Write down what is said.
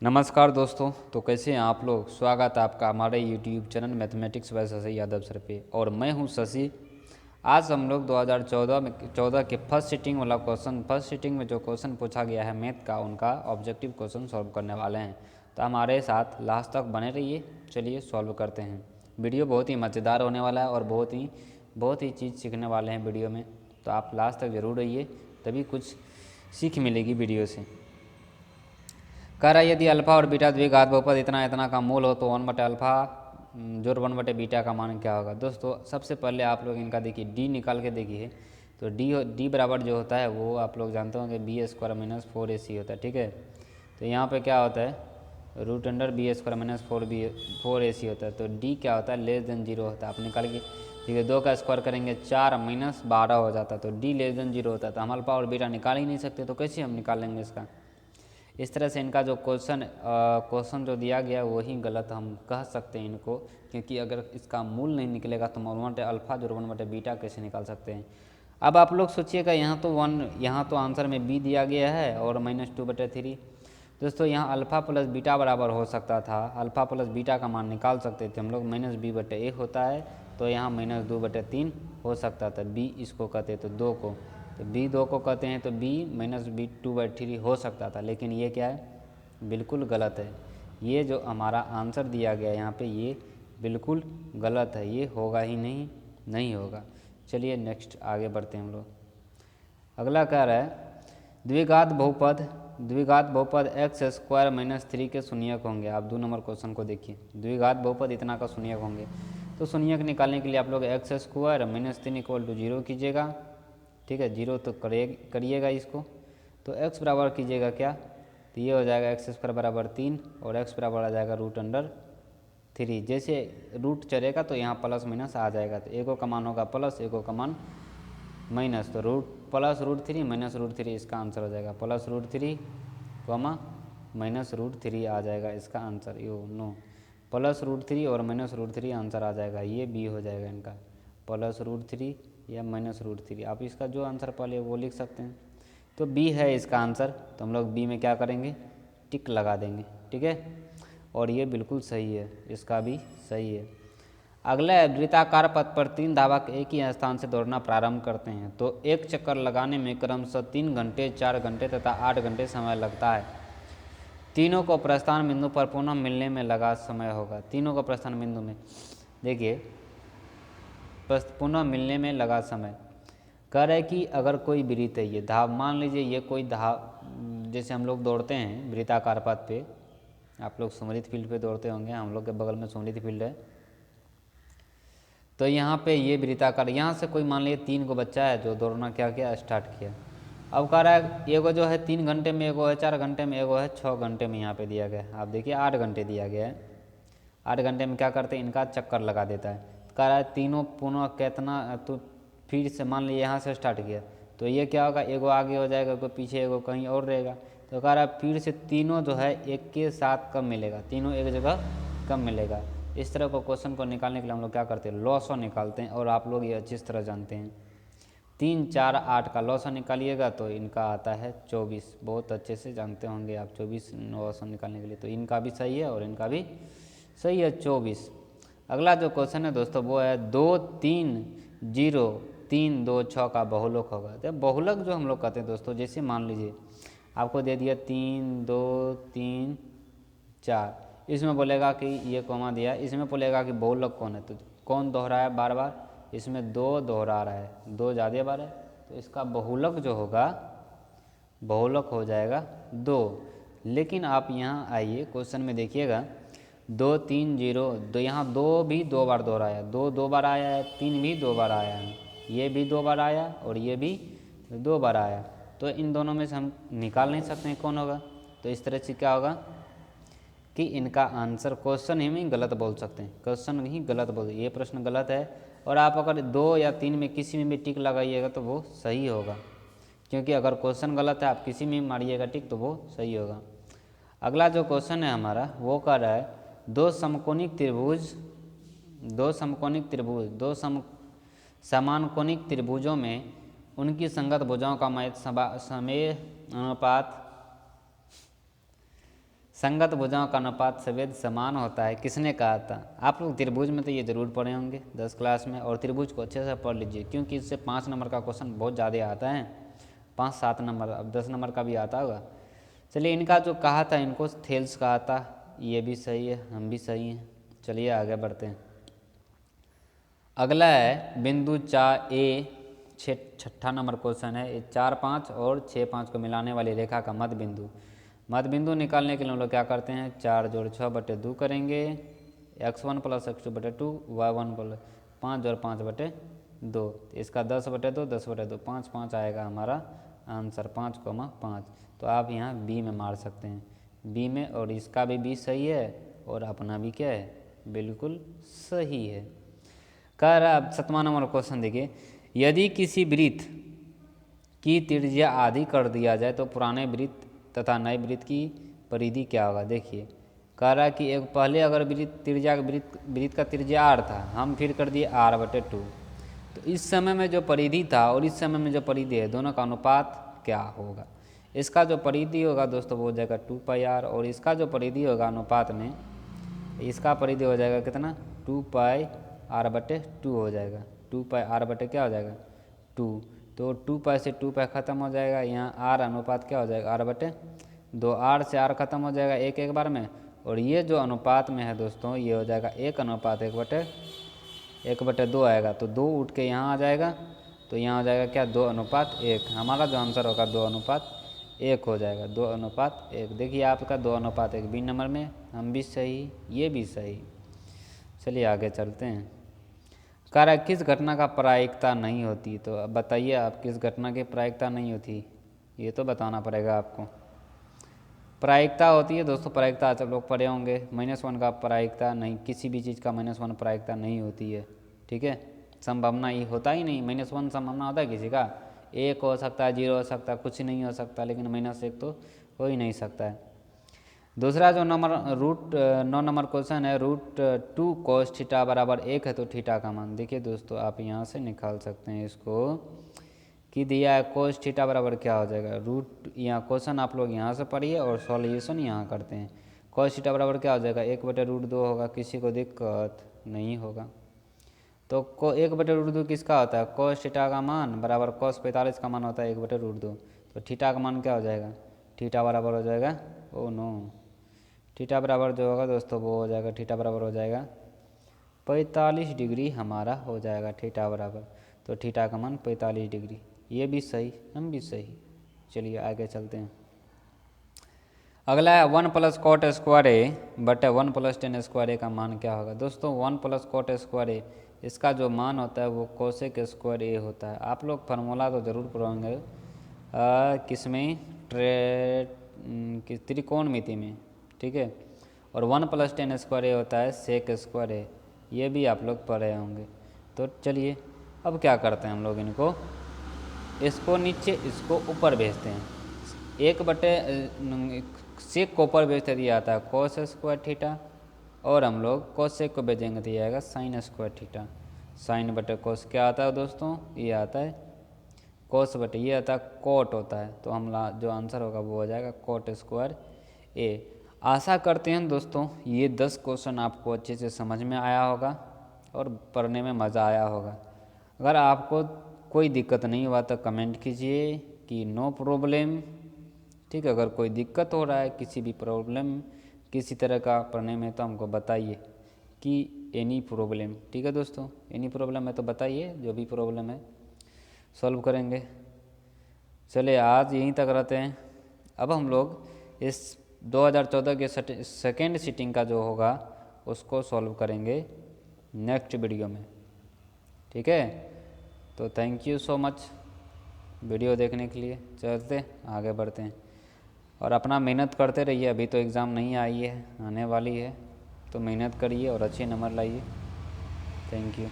नमस्कार दोस्तों। तो कैसे हैं आप लोग। स्वागत है आपका हमारे YouTube channel mathematics bye Shashi Yadav sir पे। और मैं हूं शशि। आज हम लोग 2014 के फर्स्ट सिटिंग वाला क्वेश्चन, फर्स्ट सिटिंग में जो क्वेश्चन पूछा गया है मैथ का, उनका ऑब्जेक्टिव क्वेश्चन सॉल्व करने वाले हैं। तो हमारे साथ लास्ट तक बने रहिए। चलिए सॉल्व करते हैं। वीडियो बहुत ही मज़ेदार होने वाला है और बहुत ही चीज़ सीखने वाले हैं वीडियो में। तो आप लास्ट तक ज़रूर रहिए, तभी कुछ सीख मिलेगी वीडियो से। कह रहा है यदि अल्फा और बीटा द्विघात बहुपद इतना इतना का मूल हो तो 1/अल्फा जोड़ 1/बीटा का मान क्या होगा। दोस्तों सबसे पहले आप लोग इनका देखिए डी निकाल के देखिए। तो डी बराबर जो होता है वो आप लोग जानते होंगे b² - 4ac होता है। ठीक है, तो यहाँ पे क्या होता है √b² - 4ac होता है। तो डी क्या होता है <0 होता है। आप निकाल के ठीक है, 2 का स्क्वायर करेंगे 4 - 12 हो जाता है। तो डी <0 होता है। तो हम अल्फा और बीटा निकाल ही नहीं सकते, तो कैसे हम निकालेंगे इसका। इस तरह से इनका जो क्वेश्चन जो दिया गया वही गलत हम कह सकते हैं इनको, क्योंकि अगर इसका मूल नहीं निकलेगा तो हम 1/अल्फा जोड़ 1/बीटा कैसे निकाल सकते हैं। अब आप लोग सोचिएगा, यहाँ तो आंसर में बी दिया गया है और -2/3। दोस्तों यहाँ अल्फ़ा प्लस बीटा बराबर हो सकता था, अल्फ़ा प्लस बीटा का मान निकाल सकते थे हम लोग। -b/1 होता है, तो यहाँ -2/3 हो सकता था। b इसको कहते तो 2 को, तो b 2 को कहते हैं, तो b -b2/3 हो सकता था। लेकिन ये क्या है, बिल्कुल गलत है। ये जो हमारा आंसर दिया गया यहाँ पे ये बिल्कुल गलत है, ये होगा ही नहीं होगा। चलिए नेक्स्ट आगे बढ़ते हैं हम लोग। अगला कह रहा है द्विघात बहुपद x² - 3 के शून्यक होंगे। आप 2 नंबर क्वेश्चन को देखिए। द्विघात बहुपद इतना का शून्यक होंगे, तो शून्यक निकालने के लिए आप लोग x² - 3 = 0 कीजिएगा। ठीक है, 0 तो करिएगा इसको। तो x बराबर कीजिएगा क्या, तो ये हो जाएगा x² बराबर 3 और x बराबर आ जाएगा √3। जैसे रूट चलेगा तो यहाँ प्लस माइनस आ जाएगा। तो एगो का मान होगा प्लस, एगो का मान माइनस। तो +√3 - √3 इसका आंसर हो जाएगा। +√3, -√3 आ जाएगा इसका आंसर। नो, +√3 और -√3 आंसर आ जाएगा। ये बी हो जाएगा इनका, +√3 या -√3। आप इसका जो आंसर पहले वो लिख सकते हैं। तो बी है इसका आंसर। तो हम लोग बी में क्या करेंगे, टिक लगा देंगे। ठीक है, और ये बिल्कुल सही है, इसका भी सही है। अगला है वृत्ताकार पथ पर 3 धावक एक ही स्थान से दौड़ना प्रारंभ करते हैं, तो एक चक्कर लगाने में क्रमशः 3 घंटे, 4 घंटे तथा 8 घंटे समय लगता है। तीनों को प्रस्थान बिंदु पर पुनः मिलने में लगा समय होगा। तीनों को प्रस्थान बिंदु में देखिए पुनः मिलने में लगा समय। कह रहे कि अगर कोई वृत्त है, ये धाव मान लीजिए, ये कोई जैसे हम लोग दौड़ते हैं वृत्ताकार पथ पे, आप लोग सुमृत फील्ड पे दौड़ते होंगे, हम लोग के बगल में सुमृत फील्ड है। तो यहाँ पे ये वृत्ताकार, यहाँ से कोई मान लीजिए 3 को बच्चा है जो दौड़ना क्या किया, स्टार्ट किया। अब कह रहा है एगो जो है 3 घंटे में, एगो है 4 घंटे में, एगो है 6 घंटे में। यहाँ पे दिया गया है, आप देखिए 8 घंटे दिया गया है। 8 घंटे में क्या करते हैं, इनका चक्कर लगा देता है। कह रहा है तीनों पुनः कितना, तो फिर से मान लीजिए यहाँ से स्टार्ट किया, तो ये क्या होगा, एगो आगे हो जाएगा, एगो पीछे, एगो कहीं और रहेगा। तो कह रहा है फिर से तीनों जो है एक के साथ कब मिलेगा, तीनों एक जगह कब मिलेगा। इस तरह को क्वेश्चन को निकालने के लिए हम लोग क्या करते हैं, लॉसो निकालते हैं। और आप लोग ये अच्छी तरह जानते हैं, 3, 4, 8 का लॉसो निकालिएगा तो इनका आता है 24। बहुत अच्छे से जानते होंगे आप 24 लॉसो निकालने के लिए। तो इनका भी सही है और इनका भी सही है, 24। अगला जो क्वेश्चन है दोस्तों वो है 2, 3, 0, 3, 2, 6 का बहुलक होगा। तो बहुलक जो हम लोग कहते हैं दोस्तों, जैसे मान लीजिए आपको दे दिया 3, 2, 3, 4, इसमें बोलेगा कि ये कॉमा दिया, इसमें बोलेगा कि बहुलक कौन है, तो कौन दोहराया बार बार, इसमें 2 दोहरा रहा है, 2 ज़्यादा बार है, तो इसका बहुलक जो होगा, बहुलक हो जाएगा 2। लेकिन आप यहाँ आइए क्वेश्चन में देखिएगा, 2, 3, 0, दो, यहाँ 2 भी 2 बार दोहराया, 2 2 बार आया है, 3 भी 2 बार आया है, ये भी 2 बार आया और ये भी 2 बार आया। तो इन दोनों में से हम निकाल नहीं सकते हैं कौन होगा। तो इस तरह से क्या होगा कि इनका आंसर, क्वेश्चन ही गलत बोल सकते हैं, क्वेश्चन ही गलत बोल, ये प्रश्न गलत है। और आप अगर 2 या 3 में किसी में भी टिक लगाइएगा तो वो सही होगा, क्योंकि अगर क्वेश्चन गलत है आप किसी में मारिएगा टिक तो वो सही होगा। अगला जो क्वेश्चन है हमारा वो कह रहा है दो समकोणिक त्रिभुजों में उनकी संगत भुजाओं का समय संगत भुजाओं का अनुपात सफेद समान होता है, किसने कहा था? आप लोग त्रिभुज में तो ये जरूर पढ़े होंगे 10 क्लास में, और त्रिभुज को अच्छे से पढ़ लीजिए क्योंकि इससे 5 नंबर का क्वेश्चन बहुत ज़्यादा आता है, 5-7 नंबर, अब 10 नंबर का भी आता होगा। चलिए, इनका जो कहा था, इनको थेल्स कहा था, ये भी सही है, हम भी सही हैं। चलिए आगे बढ़ते हैं। अगला है बिंदु 4A, छठा नंबर क्वेश्चन है। 4-5 और 6-5 को मिलाने वाली रेखा का मध्य बिंदु। मध्य बिंदु निकालने के लिए हम लोग क्या करते हैं, 4 जोड़ 6/2 करेंगे, x1 + x2/2, y1 + 5 जोड़ 5/2, इसका 10/2, 10/2, 5 आएगा हमारा आंसर, 5,5। तो आप यहाँ बी में मार सकते हैं, बी में, और इसका भी बी सही है और अपना भी क्या है, बिल्कुल सही है। कह रहा अब 7वां नंबर क्वेश्चन देखिए, यदि किसी वृत्त की त्रिज्या आधी कर दिया जाए तो पुराने वृत्त तथा नए वृत्त की परिधि क्या होगा? देखिए, कह रहा है कि एक पहले अगर वृत्त का त्रिज्या r था, हम फिर कर दिए r/2, तो इस समय में जो परिधि था और इस समय में जो परिधि है, दोनों का अनुपात क्या होगा? इसका जो परिधि होगा दोस्तों वो हो जाएगा 2πr, और इसका जो परिधि होगा अनुपात में, इसका परिधि हो जाएगा कितना, 2πr/2 हो जाएगा। 2πr/ क्या हो जाएगा, 2, तो 2π से 2π खत्म हो जाएगा, यहाँ r अनुपात क्या हो जाएगा, r/2, r से r खत्म हो जाएगा एक बार में, और ये जो अनुपात में है दोस्तों, ये हो जाएगा 1/1/2 आएगा, तो 2 उठ के यहाँ आ जाएगा, तो यहाँ हो जाएगा क्या, 2:1। हमारा जो आंसर होगा 2:1 हो जाएगा, 2:1। देखिए आपका 2:1 बी नंबर में, हम भी सही, ये भी सही। चलिए आगे चलते हैं। कह रहा है किस घटना का प्रायिकता नहीं होती? तो अब बताइए आप, किस घटना की प्रायिकता नहीं होती, ये तो बताना पड़ेगा आपको। प्रायिकता होती है दोस्तों, प्रायिकता आप लोग पढ़े होंगे, -1 का प्रायिकता नहीं, किसी भी चीज़ का -1 प्रायिकता नहीं होती है, ठीक है। संभावना ये होता ही नहीं, -1 संभावना होता है किसी का, 1 हो सकता है, 0 हो सकता है, कुछ नहीं हो सकता, लेकिन -1 तो हो ही नहीं सकता है। दूसरा जो नंबर 9 नंबर क्वेश्चन है, √2 cos θ = 1 है, तो थीटा का मान देखिए दोस्तों, आप यहाँ से निकाल सकते हैं इसको, कि दिया है cos θ बराबर क्या हो जाएगा, यहाँ क्वेश्चन आप लोग यहाँ से पढ़िए और सॉल्यूशन यहाँ करते हैं। cos θ बराबर क्या हो जाएगा, 1/√2 होगा, किसी को दिक्कत नहीं होगा। तो 1/√2 किसका होता है, cos θ का मान बराबर cos 45 का मान होता है 1/√2, तो थीटा का मान क्या हो जाएगा, थीटा बराबर हो जाएगा, ओ नो, थीटा बराबर जो होगा दोस्तों वो हो जाएगा, थीटा बराबर हो जाएगा 45 डिग्री हमारा हो जाएगा, थीटा बराबर, तो थीटा का मान 45 डिग्री, ये भी सही, हम भी सही। चलिए आगे चलते हैं। अगला है 1 + cot² A बटे 1 + tan² A का मान क्या होगा? दोस्तों 1 + cot² A, इसका जो मान होता है वो cosec² A होता है। आप लोग फार्मूला तो ज़रूर पढ़ोगे किसमें, त्रिकोणमिति में, ठीक है। और 1 + tan² A होता है sec² A, ये भी आप लोग पढ़े होंगे। तो चलिए अब क्या करते हैं हम लोग, इसको नीचे, इसको ऊपर भेजते हैं। 1 सेक को ऊपर भेजते दिया आता है cos² θ, और हम लोग cosec को भेजेंगे तो ये आएगा sin² θ। sin बटे cos क्या आता है दोस्तों, ये आता है cos बटे ये आता है cot होता है, तो हम जो आंसर होगा वो हो जाएगा cot² A। आशा करते हैं दोस्तों ये 10 क्वेश्चन आपको अच्छे से समझ में आया होगा और पढ़ने में मज़ा आया होगा। अगर आपको कोई दिक्कत नहीं हुआ तो कमेंट कीजिए कि नो प्रॉब्लम, ठीक है। अगर कोई दिक्कत हो रहा है, किसी भी प्रॉब्लम, किसी तरह का पढ़ने में, तो हमको बताइए कि एनी प्रॉब्लम, ठीक है दोस्तों, एनी प्रॉब्लम है तो बताइए, जो भी प्रॉब्लम है सॉल्व करेंगे। चलिए आज यहीं तक रहते हैं। अब हम लोग इस 2014 के सेकेंड सिटिंग का जो होगा उसको सॉल्व करेंगे नेक्स्ट वीडियो में, ठीक है। तो thank you so much video देखने के लिए। चलते आगे बढ़ते हैं और अपना मेहनत करते रहिए। अभी तो एग्ज़ाम नहीं आई है, आने वाली है, तो मेहनत करिए और अच्छे नंबर लाइए। Thank you.